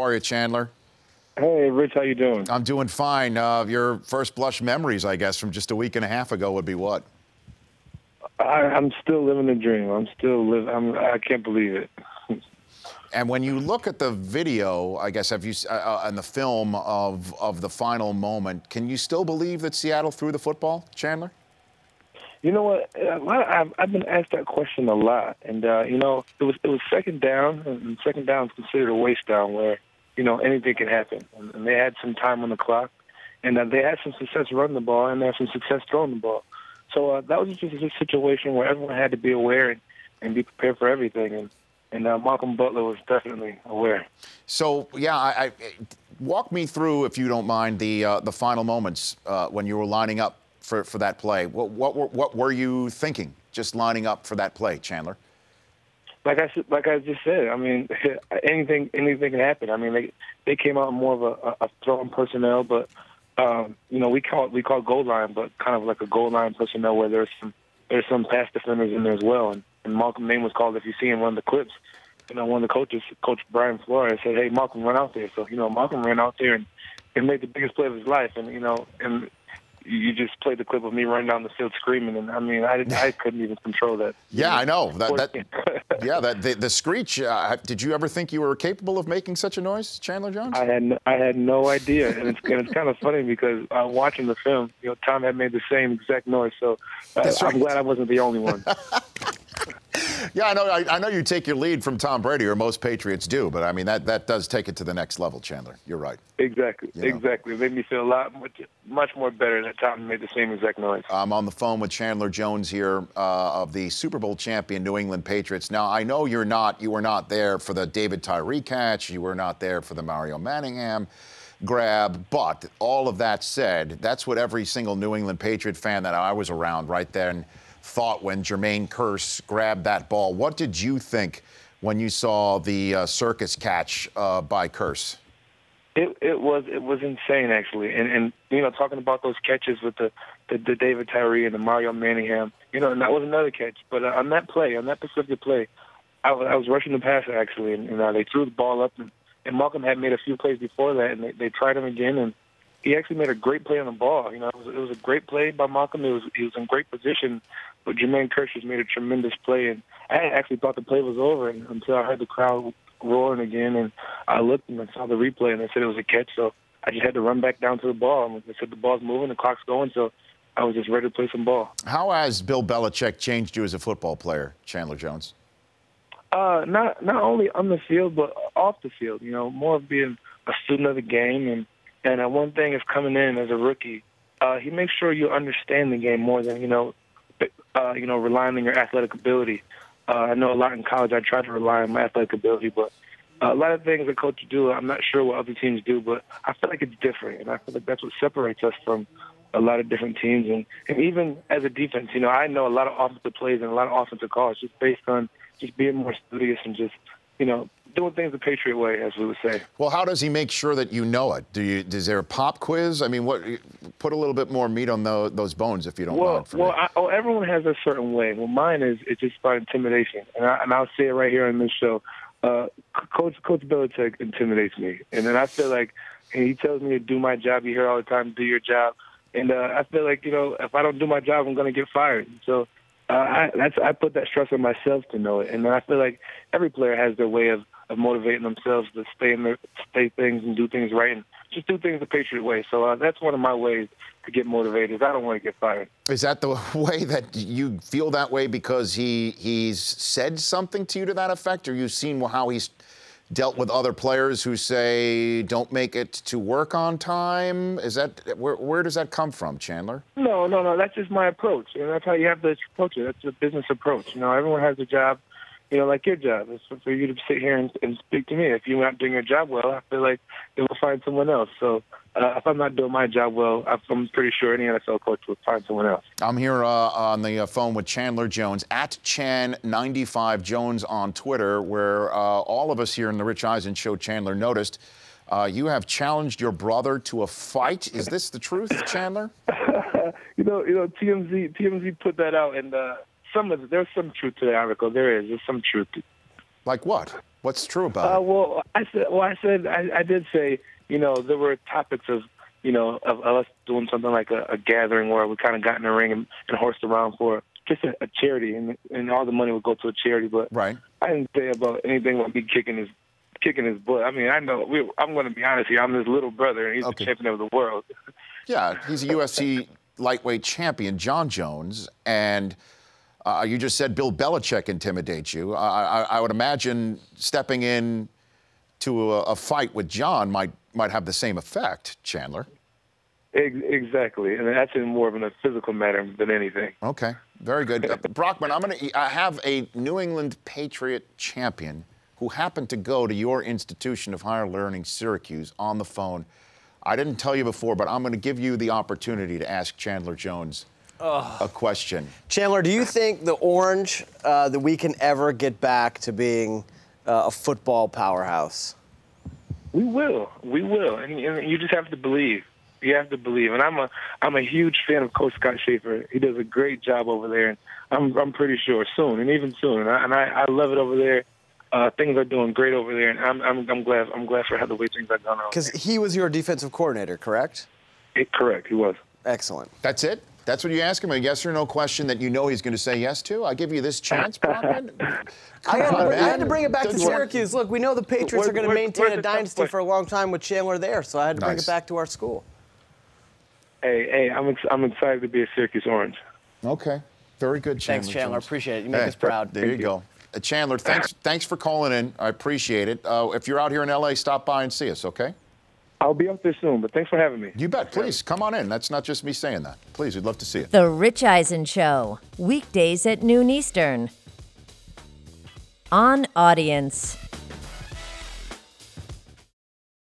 are you, Chandler? Hey, Rich, how you doing? I'm doing fine. Your first blush memories, I guess, from just a week and a half ago would be what? I'm still living the dream. I can't believe it. And when you look at the video, I guess, have you and the film of the final moment, can you still believe that Seattle threw the football, Chandler? You know what? I've been asked that question a lot, and you know, it was second down, and second down is considered a waste down where anything can happen. And they had some time on the clock, and they had some success running the ball, and they had some success throwing the ball. So that was just a situation where everyone had to be aware and be prepared for everything. And Malcolm Butler was definitely aware. So, yeah, I walk me through, if you don't mind, the final moments when you were lining up for that play. What were you thinking, just lining up for that play, Chandler? Like I just said, I mean, anything can happen. I mean, they came out more of a throwing personnel, but we call goal line, but kind of like a goal line personnel where there's some pass defenders in there as well. And Malcolm's name was called. If you see in one of the clips, one of the coaches, Coach Brian Flores, said, "Hey, Malcolm, run out there." So Malcolm ran out there and made the biggest play of his life. And you just played the clip of me running down the field screaming, and I mean, I couldn't even control that. Yeah, I know the screech. Did you ever think you were capable of making such a noise, Chandler Jones? I had no idea, and it's kind of funny because watching the film, Tom had made the same exact noise, so I'm glad I wasn't the only one. Yeah, I know you take your lead from Tom Brady, or most Patriots do, but I mean that does take it to the next level, Chandler. You're right. Exactly. It made me feel much more better that Tom made the same exact noise. I'm on the phone with Chandler Jones here of the Super Bowl champion New England Patriots. Now, I know you were not there for the David Tyree catch. You were not there for the Mario Manningham grab, but all of that said, that's what every single New England Patriot fan that I was around right then thought when Jermaine Kearse grabbed that ball. What did you think when you saw the circus catch by Kearse? It was insane, actually, and talking about those catches with the David Tyree and the Mario Manningham, and that was another catch. But on that specific play, I was rushing the passer actually, and they threw the ball up, and Malcolm had made a few plays before that, and they tried him again, and he actually made a great play on the ball. It was a great play by Malcolm. He was in great position, but Jermaine Kearse just made a tremendous play, and I actually thought the play was over until I heard the crowd roaring again, and I looked and I saw the replay, and they said it was a catch, so I just had to run back down to the ball, and they said the ball's moving, the clock's going, so I was just ready to play some ball. How has Bill Belichick changed you as a football player, Chandler Jones? Not only on the field, but off the field, more of being a student of the game, and one thing is coming in as a rookie, he makes sure you understand the game more than, relying on your athletic ability. I know a lot in college I tried to rely on my athletic ability, but a lot of things that coaches do, I'm not sure what other teams do, but I feel like it's different, and I feel like that's what separates us from a lot of different teams. And even as a defense, I know a lot of offensive plays and a lot of offensive calls just based on just being more studious and just, doing things the Patriot way, as we would say. Well, how does he make sure that you know it? Is there a pop quiz? I mean, put a little bit more meat on those bones, if you don't mind. Everyone has a certain way. Well, mine it's just about intimidation, and I'll say it right here on this show. Coach Belichick intimidates me, and then I feel like he tells me to do my job. You hear all the time, do your job, and I feel like if I don't do my job, I'm going to get fired. So I put that stress on myself to know it, and then I feel like every player has their way of motivating themselves to stay things and do things right and just do things the Patriot way. So that's one of my ways to get motivated. I don't want to get fired. Is that the way that you feel that way because he's said something to you to that effect, or you've seen how he's dealt with other players who say don't make it to work on time? Is that where does that come from, Chandler? No. That's just my approach, and that's how you have to approach it. That's a business approach. Everyone has a job. Like your job is for you to sit here and speak to me. If you're not doing your job well, I feel like they will find someone else. So if I'm not doing my job well, I'm pretty sure any NFL coach will find someone else. I'm here on the phone with Chandler Jones, at Chan95Jones on Twitter, where all of us here in the Rich Eisen Show, Chandler, noticed you have challenged your brother to a fight. Is this the truth, Chandler? TMZ put that out, and there's some truth to the article. There's some truth. Like what? What's true about it? Well, I did say, there were topics of, of us doing something like a gathering where we kind of got in the ring and horsed around for just a charity, and all the money would go to a charity. But Right. I didn't say about anything about me kicking his butt. I mean, I know I'm going to be honest here. I'm his little brother, and he's the champion of the world. Yeah, he's a UFC lightweight champion, John Jones, and you just said Bill Belichick intimidates you. I would imagine stepping in to a fight with John might have the same effect, Chandler. Exactly, and that's in more of a physical matter than anything. Okay, very good. Brockman, I have a New England Patriot champion who happened to go to your institution of higher learning, Syracuse, on the phone. I didn't tell you before, but I'm going to give you the opportunity to ask Chandler Jones a question. Chandler, do you think the Orange, that we can ever get back to being a football powerhouse? We will, and you just have to believe. You have to believe, and I'm a huge fan of Coach Scott Schaefer. He does a great job over there, and I'm pretty sure soon, and even soon, and I love it over there. Things are doing great over there, and I'm glad for how the way things are going. Because he was your defensive coordinator, correct? Correct, he was. Excellent. That's it? That's what you ask him? A yes or no question that you know he's going to say yes to? I give you this chance, Brockman. I had to bring it back to Syracuse. Look, we know the Patriots are going to maintain a dynasty for a long time with Chandler there, so I had to bring it back to our school. Hey, I'm excited to be a Syracuse Orange. Okay, very good, Chandler. Thanks, Chandler. Jones. Appreciate it. You make us proud. There you go. Chandler, thanks for calling in. I appreciate it. If you're out here in L.A., stop by and see us, okay? I'll be up there soon, but thanks for having me. You bet. Please, come on in. That's not just me saying that. Please, we'd love to see you. The Rich Eisen Show, weekdays at noon Eastern. On Audience.